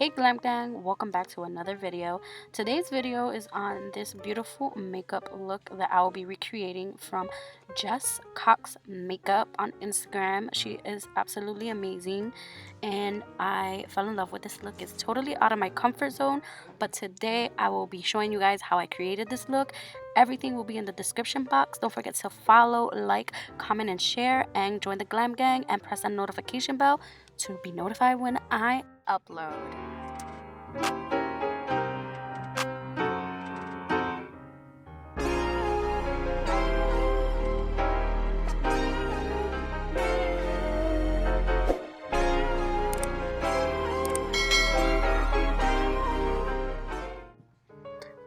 Hey Glam Gang, welcome back to another video. Today's video is on this beautiful makeup look that I will be recreating from Jess Cox Makeup on Instagram. She is absolutely amazing and I fell in love with this look. It's totally out of my comfort zone, but today I will be showing you guys how I created this look. Everything will be in the description box. Don't forget to follow, like, comment, and share, and join the Glam Gang and press that notification bell to be notified when I upload.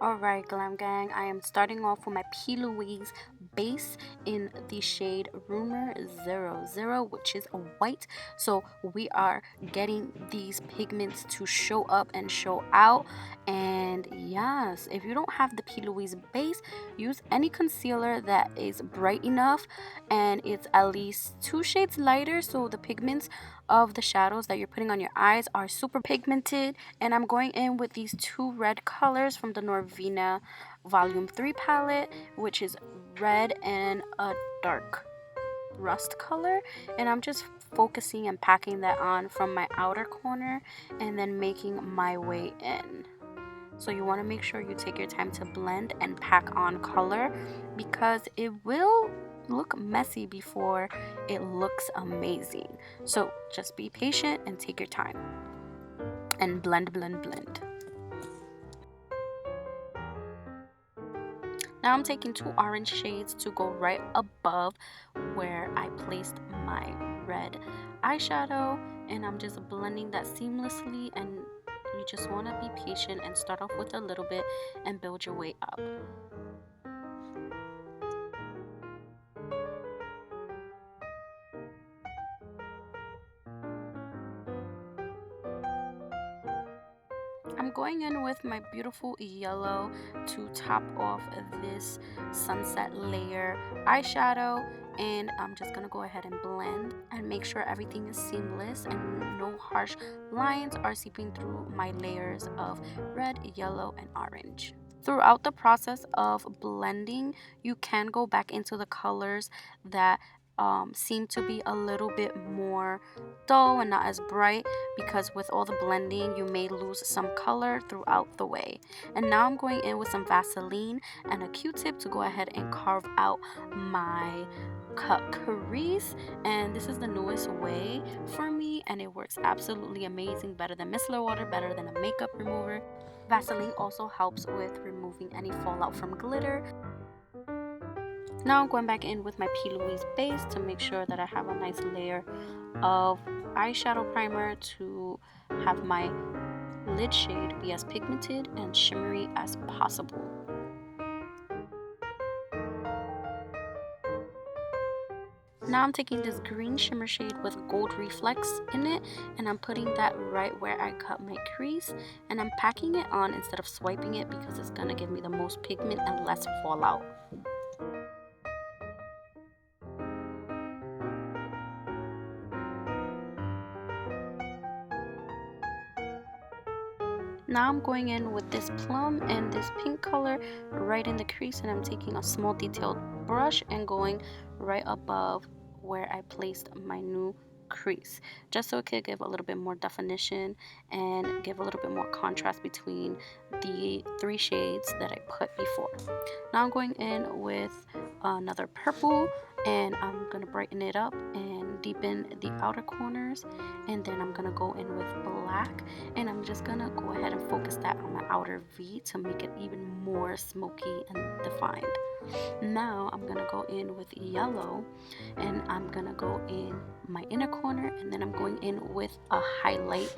Alright Glam Gang, I am starting off with my P. Louise base in the shade Rumor 00, which is a white. So we are getting these pigments to show up and show out. And yes, if you don't have the P. Louise base, use any concealer that is bright enough and it's at least 2 shades lighter, so the pigments of the shadows that you're putting on your eyes are super pigmented. And I'm going in with these 2 red colors from the NORVINA Volume 3 palette, which is red and a dark rust color, and I'm just focusing and packing that on from my outer corner and then making my way in. So you want to make sure you take your time to blend and pack on color, because it will look messy before it looks amazing. So just be patient and take your time and blend. Now I'm taking 2 orange shades to go right above where I placed my red eyeshadow, and I'm just blending that seamlessly. And you just want to be patient and start off with a little bit and build your way up. I'm going in with my beautiful yellow to top off this sunset layer eyeshadow, and I'm just gonna go ahead and blend and make sure everything is seamless and no harsh lines are seeping through my layers of red, yellow, and orange. Throughout the process of blending, you can go back into the colors that seem to be a little bit more dull and not as bright, because with all the blending you may lose some color throughout the way. And now I'm going in with some Vaseline and a Q-tip to go ahead and carve out my cut crease, and this is the newest way for me and it works absolutely amazing, better than micellar water, better than a makeup remover. Vaseline also helps with removing any fallout from glitter. Now I'm going back in with my P. Louise base to make sure that I have a nice layer of eyeshadow primer to have my lid shade be as pigmented and shimmery as possible. Now I'm taking this green shimmer shade with gold reflex in it, and I'm putting that right where I cut my crease, and I'm packing it on instead of swiping it because it's gonna give me the most pigment and less fallout. Now I'm going in with this plum and this pink color right in the crease, and I'm taking a small detailed brush and going right above where I placed my new crease, just so it could give a little bit more definition and give a little bit more contrast between the 3 shades that I put before. Now I'm going in with another purple, and I'm gonna brighten it up and deepen the outer corners, and then I'm gonna go in with black, and I'm just gonna go ahead and focus that on my outer V to make it even more smoky and defined. Now I'm gonna go in with yellow, and I'm gonna go in my inner corner, and then I'm going in with a highlight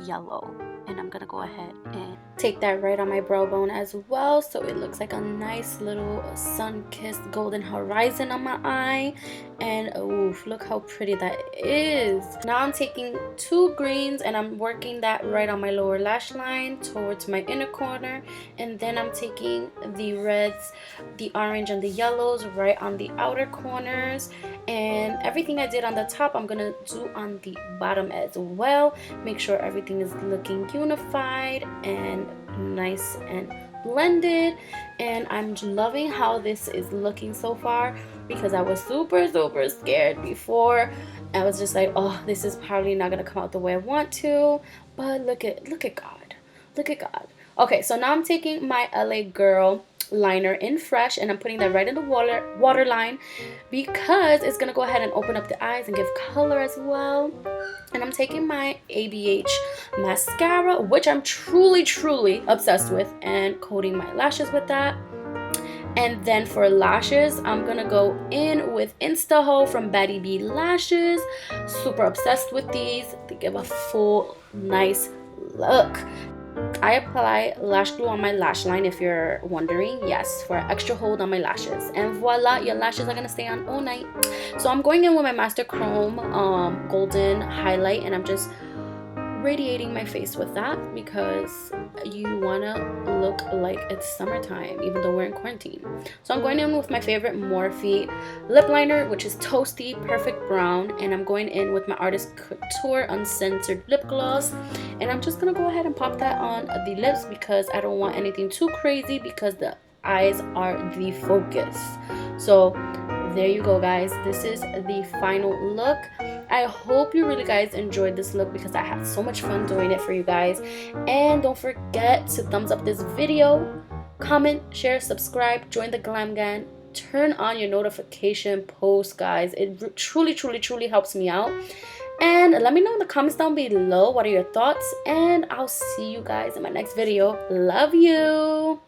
yellow, and I'm gonna go ahead and take that right on my brow bone as well, so it looks like a nice little sun-kissed golden horizon on my eye. And oof, look how pretty that is. Now I'm taking two greens and I'm working that right on my lower lash line towards my inner corner, and then I'm taking the reds, the orange, and the yellows right on the outer corners. And everything I did on the top I'm gonna do on the bottom as well. Make sure everything is looking unified and nice and blended. And I'm loving how this is looking so far, because I was super scared before. I was just like, oh, this is probably not gonna come out the way I want to, but look at God, look at God. Okay, so now I'm taking my LA Girl liner in Fresh, and I'm putting that right in the waterline, because it's gonna go ahead and open up the eyes and give color as well. And I'm taking my ABH mascara, which I'm truly obsessed with, and coating my lashes with that. And then for lashes, I'm gonna go in with INSTAHOE from BADDIE Lashes. Super obsessed with these. They give a full nice look. I apply lash glue on my lash line, if you're wondering. Yes, for extra hold on my lashes. And voila, your lashes are gonna stay on all night. So I'm going in with my Master Chrome golden highlight, and I'm just radiating my face with that, because you wanna look like it's summertime even though we're in quarantine. So I'm going in with my favorite Morphe lip liner, which is Toastie Perfect Brown, and I'm going in with my Artist Couture Uncensored lip gloss, and I'm just gonna go ahead and pop that on the lips, because I don't want anything too crazy, because the eyes are the focus. So there you go, guys. This is the final look. I hope you really guys enjoyed this look, because I had so much fun doing it for you guys. And don't forget to thumbs up this video, comment, share, subscribe, join the Glam Gang, turn on your notification post, guys. It truly helps me out. And let me know in the comments down below what are your thoughts, and I'll see you guys in my next video. Love you.